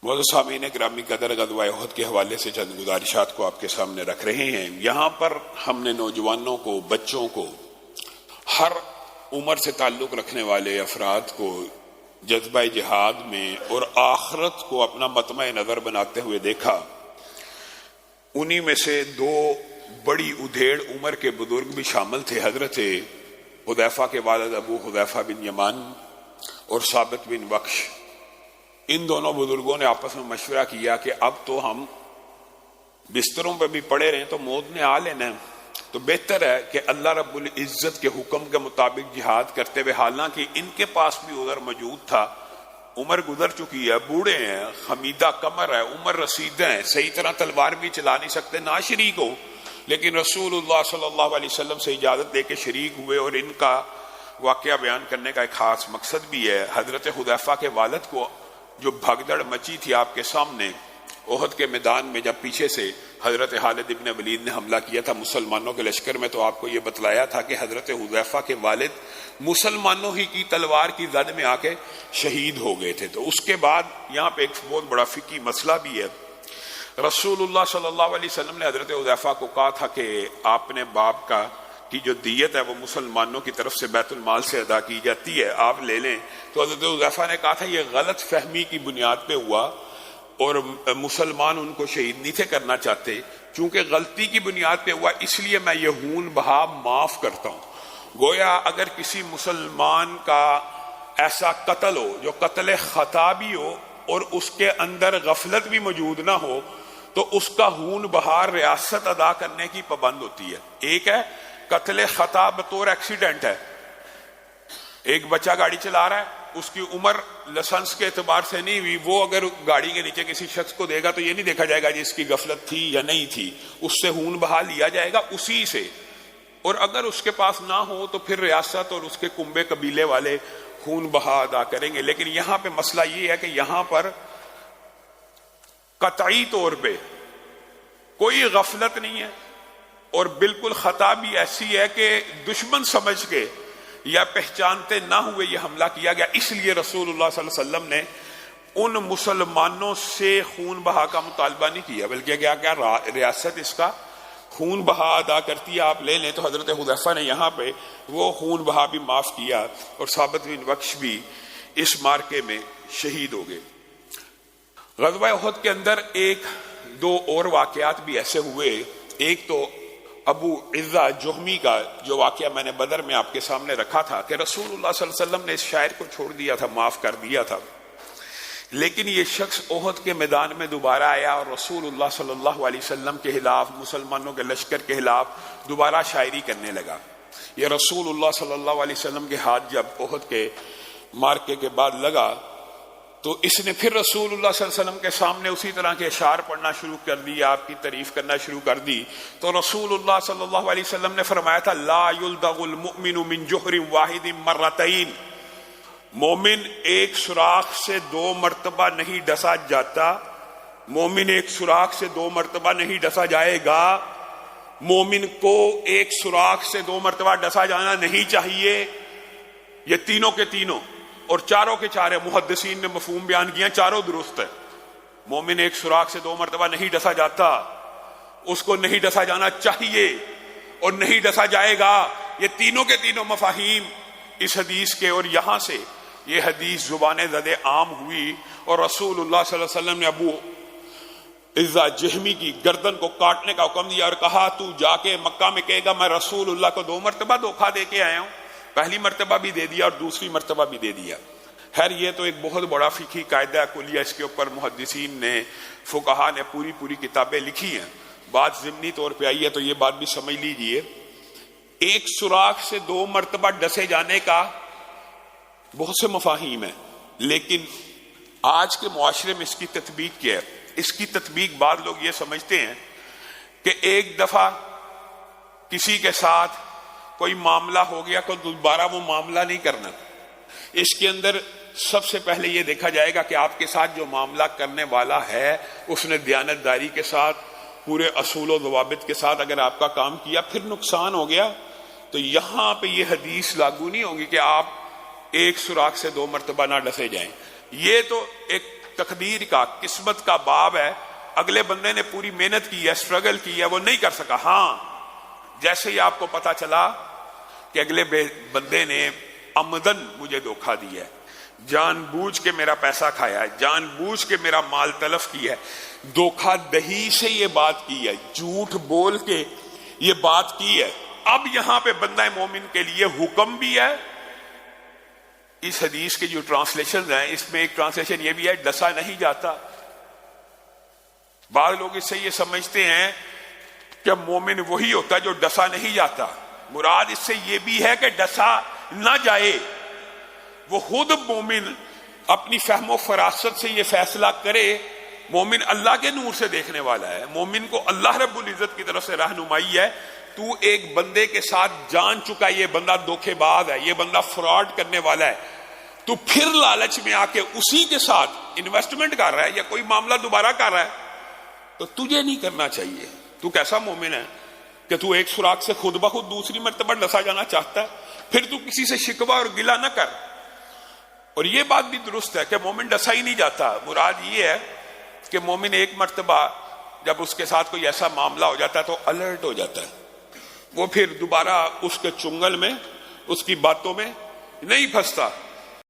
معزز سامعین گرامی قدر، غزوہ احد کے حوالے سے چند گزارشات کو آپ کے سامنے رکھ رہے ہیں۔ یہاں پر ہم نے نوجوانوں کو، بچوں کو، ہر عمر سے تعلق رکھنے والے افراد کو جذبہ جہاد میں اور آخرت کو اپنا مطمع نظر بناتے ہوئے دیکھا۔ انہی میں سے دو بڑی ادھیڑ عمر کے بزرگ بھی شامل تھے، حضرت حذیفہ کے والد ابو حذیفہ بن یمان اور ثابت بن بخش۔ ان دونوں بزرگوں نے آپس میں مشورہ کیا کہ اب تو ہم بستروں پہ بھی پڑے رہیں تو موت نے آ لینا ہے، تو بہتر ہے کہ اللہ رب العزت کے حکم کے مطابق جہاد کرتے ہوئے، حالانکہ ان کے پاس بھی عذر موجود تھا، عمر گزر چکی ہے، بوڑھے ہیں، خمیدہ کمر ہے، عمر رسیدہ ہیں، صحیح طرح تلوار بھی چلا نہیں سکتے، نہ شریک ہو، لیکن رسول اللہ صلی اللہ علیہ وسلم سے اجازت لے کے شریک ہوئے۔ اور ان کا واقعہ بیان کرنے کا ایک خاص مقصد بھی ہے۔ حضرت حذیفہ کے والد کو جو بھگدڑ مچی تھی آپ کے سامنے احد کے میدان میں، جب پیچھے سے حضرت خالد ابن ولید نے حملہ کیا تھا مسلمانوں کے لشکر میں، تو آپ کو یہ بتلایا تھا کہ حضرت حذیفہ کے والد مسلمانوں ہی کی تلوار کی زد میں آ کے شہید ہو گئے تھے۔ تو اس کے بعد یہاں پہ ایک بہت بڑا فقہی مسئلہ بھی ہے۔ رسول اللہ صلی اللہ علیہ وسلم نے حضرت حذیفہ کو کہا تھا کہ آپ نے باپ کا کی جو دیت ہے وہ مسلمانوں کی طرف سے بیت المال سے ادا کی جاتی ہے، آپ لے لیں۔ تو حضرت حذیفہ نے کہا تھا یہ غلط فہمی کی بنیاد پہ ہوا، اور مسلمان ان کو شہید نہیں تھے کرنا چاہتے، چونکہ غلطی کی بنیاد پہ ہوا اس لیے میں یہ خون بہا معاف کرتا ہوں۔ گویا اگر کسی مسلمان کا ایسا قتل ہو جو قتل خطا بھی ہو اور اس کے اندر غفلت بھی موجود نہ ہو، تو اس کا خون بہار ریاست ادا کرنے کی پابند ہوتی ہے۔ ایک ہے قتل خطا بطور ایکسیڈنٹ ہے، ایک بچہ گاڑی چلا رہا ہے، اس کی عمر لائسنس کے اعتبار سے نہیں ہوئی، وہ اگر گاڑی کے نیچے کسی شخص کو دے گا تو یہ نہیں دیکھا جائے گا جس کی غفلت تھی یا نہیں تھی، اس سے خون بہا لیا جائے گا اسی سے۔ اور اگر اس کے پاس نہ ہو تو پھر ریاست اور اس کے کنبے قبیلے والے خون بہا ادا کریں گے۔ لیکن یہاں پہ مسئلہ یہ ہے کہ یہاں پر قطعی طور پہ کوئی غفلت نہیں ہے، اور بالکل خطا بھی ایسی ہے کہ دشمن سمجھ کے یا پہچانتے نہ ہوئے یہ حملہ کیا گیا۔ اس لیے رسول اللہ صلی اللہ علیہ وسلم نے ان مسلمانوں سے خون بہا کا مطالبہ نہیں کیا، بلکہ کیا ریاست اس کا خون بہا ادا کرتی ہے، آپ لے لیں۔ تو حضرت حذیفہ نے یہاں پہ وہ خون بہا بھی معاف کیا، اور ثابت بن بخش بھی اس مارکے میں شہید ہو گئے۔ غزوہ احد کے اندر ایک دو اور واقعات بھی ایسے ہوئے۔ ایک تو ابو عزہ جہمی کا جو واقعہ میں نے بدر میں آپ کے سامنے رکھا تھا کہ رسول اللہ صلی اللہ علیہ وسلم نے اس شاعر کو چھوڑ دیا تھا، معاف کر دیا تھا، لیکن یہ شخص احد کے میدان میں دوبارہ آیا اور رسول اللہ صلی اللہ علیہ وسلم کے خلاف، مسلمانوں کے لشکر کے خلاف دوبارہ شاعری کرنے لگا۔ یہ رسول اللہ صلی اللہ علیہ وسلم کے ہاتھ جب احد کے مارکے کے بعد لگا تو اس نے پھر رسول اللہ صلی اللہ علیہ وسلم کے سامنے اسی طرح کے اشعار پڑھنا شروع کر دی، آپ کی تعریف کرنا شروع کر دی۔ تو رسول اللہ صلی اللہ علیہ وسلم نے فرمایا تھا لا یلدغ المؤمن من جحر واحد مرتين، مومن ایک سوراخ سے دو مرتبہ نہیں ڈسا جاتا، مومن ایک سوراخ سے دو مرتبہ نہیں ڈسا جائے گا، مومن کو ایک سوراخ سے دو مرتبہ ڈسا جانا نہیں چاہیے۔ یہ تینوں کے تینوں اور چاروں کے چارے محدثین نے مفہوم بیان کیا، چاروں درست ہے۔ مومن ایک سوراخ سے دو مرتبہ نہیں ڈسا جاتا، اس کو نہیں ڈسا جانا چاہیے اور نہیں ڈسا جائے گا۔ یہ تینوں کے تینوں مفاہیم اس حدیث کے، اور یہاں سے یہ حدیث زبان زد عام ہوئی، اور رسول اللہ صلی اللہ علیہ وسلم نے ابو عزہ جہمی کی گردن کو کاٹنے کا حکم دیا اور کہا تو جا کے مکہ میں کہے گا میں رسول اللہ کو دو مرتبہ دھوکہ دے کے آیا ہوں، پہلی مرتبہ بھی دے دیا اور دوسری مرتبہ بھی دے دیا۔ خیر یہ تو ایک بہت بڑا فقہی قاعدہ کلیہ، اس کے اوپر محدثین نے، فقہا نے پوری کتابیں لکھی ہیں، بات ضمنی طور پہ آئی ہے تو یہ بات بھی سمجھ لیجئے۔ ایک سوراخ سے دو مرتبہ ڈسے جانے کا بہت سے مفاہیم ہیں، لیکن آج کے معاشرے میں اس کی تطبیق کیا ہے؟ اس کی تطبیق بعض لوگ یہ سمجھتے ہیں کہ ایک دفعہ کسی کے ساتھ کوئی معاملہ ہو گیا تو دوبارہ وہ معاملہ نہیں کرنا۔ اس کے اندر سب سے پہلے یہ دیکھا جائے گا کہ آپ کے ساتھ جو معاملہ کرنے والا ہے اس نے دیانت داری کے ساتھ، پورے اصول و ضوابط کے ساتھ اگر آپ کا کام کیا، پھر نقصان ہو گیا تو یہاں پہ یہ حدیث لاگو نہیں ہوگی کہ آپ ایک سوراخ سے دو مرتبہ نہ ڈسے جائیں۔ یہ تو ایک تقدیر کا، قسمت کا باب ہے. اگلے بندے نے پوری محنت کی ہے، اسٹرگل کی ہے، وہ نہیں کر سکا. ہاں جیسے ہی آپ کو پتا چلا کہ اگلے بندے نے عمدن مجھے دھوکہ دیا ہے، جان بوجھ کے میرا پیسہ کھایا ہے، جان بوجھ کے میرا مال تلف کیا ہے، دھوکہ دہی سے یہ بات کی ہے، جھوٹ بول کے یہ بات کی ہے. اب یہاں پہ بندہ مومن کے لیے حکم بھی ہے. اس حدیث کے جو ٹرانسلیشن ہیں اس میں ایک ٹرانسلیشن یہ بھی ہے ڈسا نہیں جاتا. بعض لوگ اس سے یہ سمجھتے ہیں کہ مومن وہی ہوتا ہے جو ڈسا نہیں جاتا. مراد اس سے یہ بھی ہے کہ ڈسا نہ جائے. وہ خود مومن اپنی فہم و فراست سے یہ فیصلہ کرے. مومن اللہ کے نور سے دیکھنے والا ہے. مومن کو اللہ رب العزت کی طرف سے رہنمائی ہے. تو ایک بندے کے ساتھ جان چکا یہ بندہ دھوکے باز ہے، یہ بندہ فراڈ کرنے والا ہے، تو پھر لالچ میں آ کے اسی کے ساتھ انویسٹمنٹ کر رہا ہے یا کوئی معاملہ دوبارہ کر رہا ہے، تو تجھے نہیں کرنا چاہیے. تو کیسا مومن ہے کہ تو ایک سوراخ سے خود بخود دوسری مرتبہ ڈسا جانا چاہتا ہے؟ پھر تو کسی سے شکوہ اور گلہ نہ کر. اور یہ بات بھی درست ہے کہ مومن ڈسا ہی نہیں جاتا. مراد یہ ہے کہ مومن ایک مرتبہ جب اس کے ساتھ کوئی ایسا معاملہ ہو جاتا ہے تو الرٹ ہو جاتا ہے. وہ پھر دوبارہ اس کے چنگل میں، اس کی باتوں میں نہیں پھنستا.